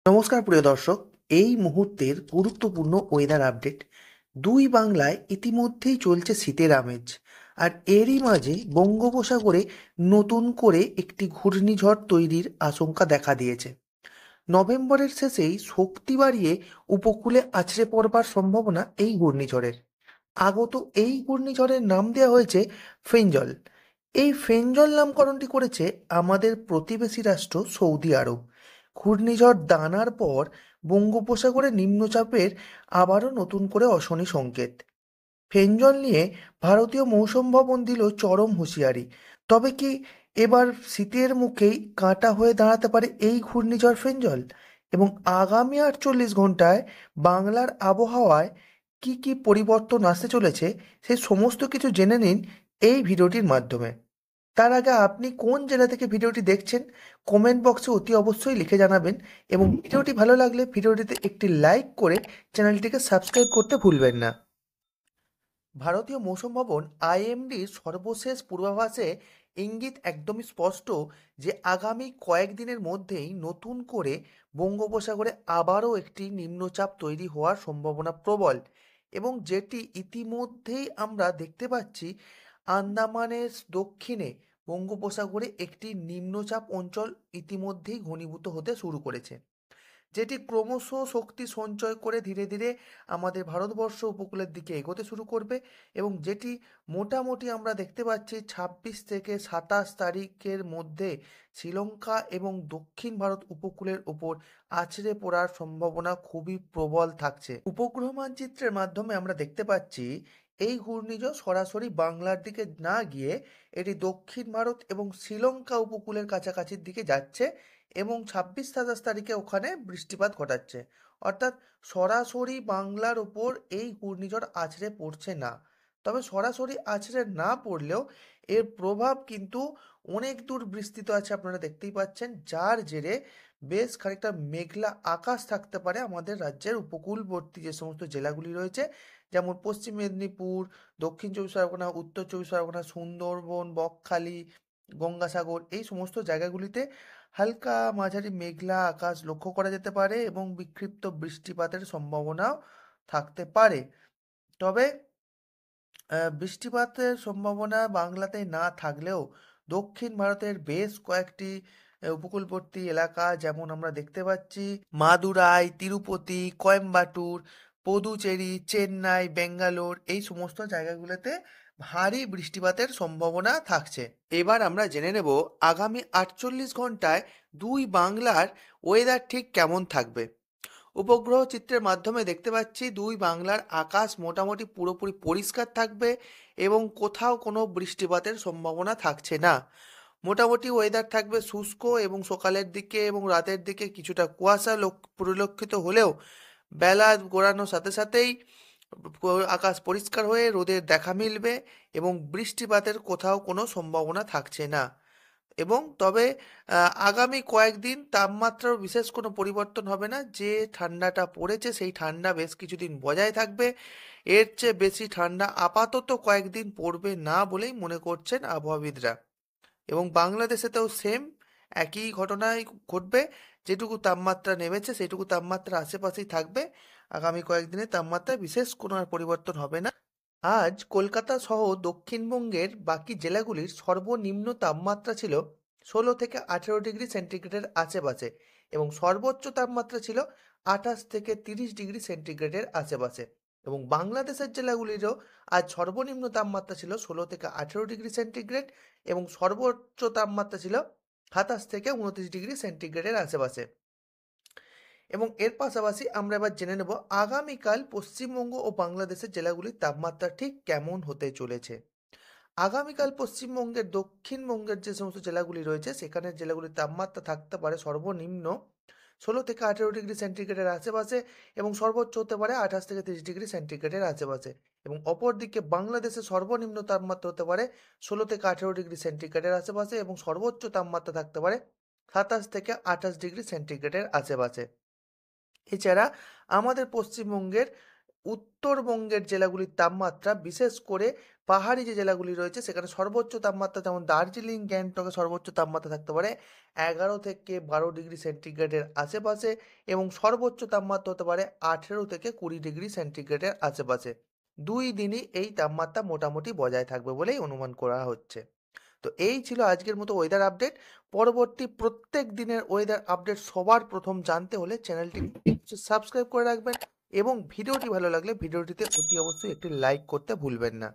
নমস্কার প্রিয় দর্শক। এই মুহূর্তের গুরুত্বপূর্ণ ওয়েদার আপডেট। দুই বাংলায় ইতিমধ্যেই চলছে শীতের আমেজ, আর এরই মাঝে বঙ্গোপসাগরে নতুন করে একটি ঘূর্ণিঝড় তৈরির আশঙ্কা দেখা দিয়েছে। নভেম্বরের শেষেই শক্তি বাড়িয়ে উপকূলে আছড়ে পড়বার সম্ভাবনা এই ঘূর্ণিঝড়ের। আগত এই ঘূর্ণিঝড়ের নাম দেওয়া হয়েছে ফেঞ্জল। এই ফেঞ্জল নামকরণটি করেছে আমাদের প্রতিবেশী রাষ্ট্র সৌদি আরব। ঘূর্ণিঝড় দানার পর বঙ্গোপসাগরে নিম্নচাপের আবারও নতুন করে অশনি সংকেত। ফেঞ্জল নিয়ে ভারতীয় মৌসুম ভবন দিল চরম হুঁশিয়ারি। তবে কি এবার শীতের মুখেই কাঁটা হয়ে দাঁড়াতে পারে এই ঘূর্ণিঝড় ফেঞ্জল? এবং আগামী 48 ঘন্টায় বাংলার আবহাওয়ায় কি কি পরিবর্তন আসতে চলেছে, সে সমস্ত কিছু জেনে নিন এই ভিডিওটির মাধ্যমে। তার আগে আপনি কোন জেলা থেকে ভিডিওটি দেখছেন কমেন্ট বক্সে অতি অবশ্যই লিখে জানাবেন, এবং ভিডিওটি ভালো লাগলে ভিডিওটিতে একটি লাইক করে চ্যানেলটিকে সাবস্ক্রাইব করতে ভুলবেন না। ভারতীয় মৌসুম ভবন আইএমডির সর্বশেষ পূর্বাভাসে ইঙ্গিত একদমই স্পষ্ট যে আগামী কয়েকদিনের মধ্যেই নতুন করে বঙ্গোপসাগরে আবারও একটি নিম্নচাপ তৈরি হওয়ার সম্ভাবনা প্রবল, এবং যেটি ইতিমধ্যেই আমরা দেখতে পাচ্ছি আন্দামানের দক্ষিণে বঙ্গোপসাগরে একটি নিম্নচাপ অঞ্চল ইতিমধ্যেই ঘনীভূত হতে শুরু করেছে, যেটি ক্রমশ শক্তি সঞ্চয় করে ধীরে ধীরে আমাদের ভারতবর্ষ উপকূলের দিকে এগোতে শুরু করবে, এবং যেটি মোটামুটি আমরা দেখতে পাচ্ছি 26 থেকে 27 তারিখের মধ্যে শ্রীলঙ্কা এবং দক্ষিণ ভারত উপকূলের ওপর আছড়ে পড়ার সম্ভাবনা খুবই প্রবল থাকছে। উপগ্রহ মানচিত্রের মাধ্যমে আমরা দেখতে পাচ্ছি এই ঘূর্ণিঝড় সরাসরি বাংলার দিকে না গিয়ে এটি দক্ষিণ ভারত এবং শ্রীলঙ্কা উপকূলের কাছাকাছির দিকে যাচ্ছে, এবং 26-27 তারিখে ওখানে বৃষ্টিপাত ঘটাচ্ছে। অর্থাৎ সরাসরি বাংলার ওপর এই ঘূর্ণিঝড় আছড়ে পড়ছে না। তবে সরাসরি আছড়ে না পড়লেও এর প্রভাব কিন্তু অনেক দূর বিস্তৃত আছে, আপনারা দেখতেই পাচ্ছেন, যার জেরে বেশ খানিকটা মেঘলা আকাশ থাকতে পারে আমাদের রাজ্যের উপকূলবর্তী যে সমস্ত জেলাগুলি রয়েছে, যেমন পশ্চিম মেদিনীপুর, দক্ষিণ চব্বিশ পরগনা, উত্তর চব্বিশ পরগনা, সুন্দরবন, বকখালি, গঙ্গাসাগর, এই সমস্ত জায়গাগুলিতে হালকা মাঝারি মেঘলা আকাশ লক্ষ্য করা যেতে পারে, এবং বিক্ষিপ্ত বৃষ্টিপাতের সম্ভাবনাও থাকতে পারে। তবে বৃষ্টিপাতের সম্ভাবনা বাংলাতে না থাকলেও দক্ষিণ ভারতের বেশ কয়েকটি উপকূলবর্তী এলাকা, যেমন আমরা দেখতে পাচ্ছি মাদুরাই, তিরুপতি, কোয়েম্বাটুর, পদুচেরি, চেন্নাই, ব্যাঙ্গালোর, এই সমস্ত জায়গাগুলোতে ভারী বৃষ্টিপাতের সম্ভাবনা থাকছে। এবার আমরা জেনে নেব আগামী 48 ঘন্টায় দুই বাংলার ওয়েদার ঠিক কেমন থাকবে। উপগ্রহ চিত্রের মাধ্যমে দেখতে পাচ্ছি দুই বাংলার আকাশ মোটামুটি পুরোপুরি পরিষ্কার থাকবে, এবং কোথাও কোনো বৃষ্টিপাতের সম্ভাবনা থাকছে না। মোটামুটি ওয়েদার থাকবে শুষ্ক, এবং সকালের দিকে এবং রাতের দিকে কিছুটা কুয়াশা পরিলক্ষিত হলেও বেলা গড়ানোর সাথে সাথেই আকাশ পরিষ্কার হয়ে রোদের দেখা মিলবে, এবং বৃষ্টিপাতের কোথাও কোনো সম্ভাবনা থাকছে না। এবং তবে আগামী কয়েকদিন তাপমাত্রার বিশেষ কোনো পরিবর্তন হবে না। যে ঠান্ডাটা পড়েছে সেই ঠান্ডা বেশ কিছুদিন বজায় থাকবে। এর চেয়ে বেশি ঠান্ডা আপাতত কয়েকদিন পড়বে না বলেই মনে করছেন আবহাওয়াবিদরা। এবং বাংলাদেশেতেও সেম একই ঘটনাই ঘটবে। যেটুকু তাপমাত্রা নেমেছে সেইটুকু তাপমাত্রা আশেপাশেই থাকবে। আগামী কয়েকদিনে তাপমাত্রায় বিশেষ কোনো আর পরিবর্তন হবে না। আজ কলকাতা সহ দক্ষিণবঙ্গের বাকি জেলাগুলির সর্বনিম্ন তাপমাত্রা ছিল 16 থেকে 18 ডিগ্রি সেন্টিগ্রেডের আশেপাশে, এবং সর্বোচ্চ তাপমাত্রা ছিল 28 থেকে 30 ডিগ্রি সেন্টিগ্রেডের আশেপাশে। এবং বাংলাদেশের জেলাগুলিরও আজ সর্বনিম্ন তাপমাত্রা ছিল 16 থেকে 18 ডিগ্রি সেন্টিগ্রেড, এবং সর্বোচ্চ তাপমাত্রা ছিল 27 থেকে 29 ডিগ্রি সেন্টিগ্রেডের আশেপাশে। এবং এর পাশাপাশি আমরা এবার জেনে নেব আগামীকাল পশ্চিমবঙ্গ ও বাংলাদেশের জেলাগুলির তাপমাত্রা ঠিক কেমন হতে চলেছে। আগামীকাল পশ্চিমবঙ্গের দক্ষিণবঙ্গের যে সমস্ত জেলাগুলি রয়েছে সেখানের জেলাগুলির তাপমাত্রা থাকতে পারে সর্বনিম্ন 16 থেকে 18 ডিগ্রি সেন্টিগ্রেডের আশেপাশে, এবং সর্বোচ্চ হতে পারে 28 থেকে 30 ডিগ্রি সেন্টিগ্রেডের আশেপাশে। এবং অপরদিকে বাংলাদেশের সর্বনিম্ন তাপমাত্রা হতে পারে 16 থেকে 18 ডিগ্রি সেন্টিগ্রেডের আশেপাশে, এবং সর্বোচ্চ তাপমাত্রা থাকতে পারে 27 থেকে 28 ডিগ্রি সেন্টিগ্রেডের আশেপাশে। এছাড়া আমাদের পশ্চিমবঙ্গের উত্তরবঙ্গের জেলাগুলির তাপমাত্রা, বিশেষ করে পাহাড়ি যে জেলাগুলি রয়েছে সেখানে সর্বোচ্চ তাপমাত্রা, যেমন দার্জিলিং, গ্যাংটকে সর্বোচ্চ তাপমাত্রা থাকতে পারে 11 থেকে 12 ডিগ্রি সেন্টিগ্রেডের আশেপাশে, এবং সর্বোচ্চ তাপমাত্রা হতে পারে 18 থেকে 20 ডিগ্রি সেন্টিগ্রেডের আশেপাশে। 2 দিনই এই তাপমাত্রা মোটামুটি বজায় থাকবে বলেই অনুমান করা হচ্ছে। তো এই ছিল আজকের মতো ওয়েদার আপডেট। পরবর্তী প্রত্যেক দিনের ওয়েদার আপডেট সবার প্রথম জানতে হলে চ্যানেলটি সাবস্ক্রাইব করে রাখবেন, এবং ভিডিওটি ভালো লাগলে ভিডিওটিতে অতি অবশ্যই একটি লাইক করতে ভুলবেন না।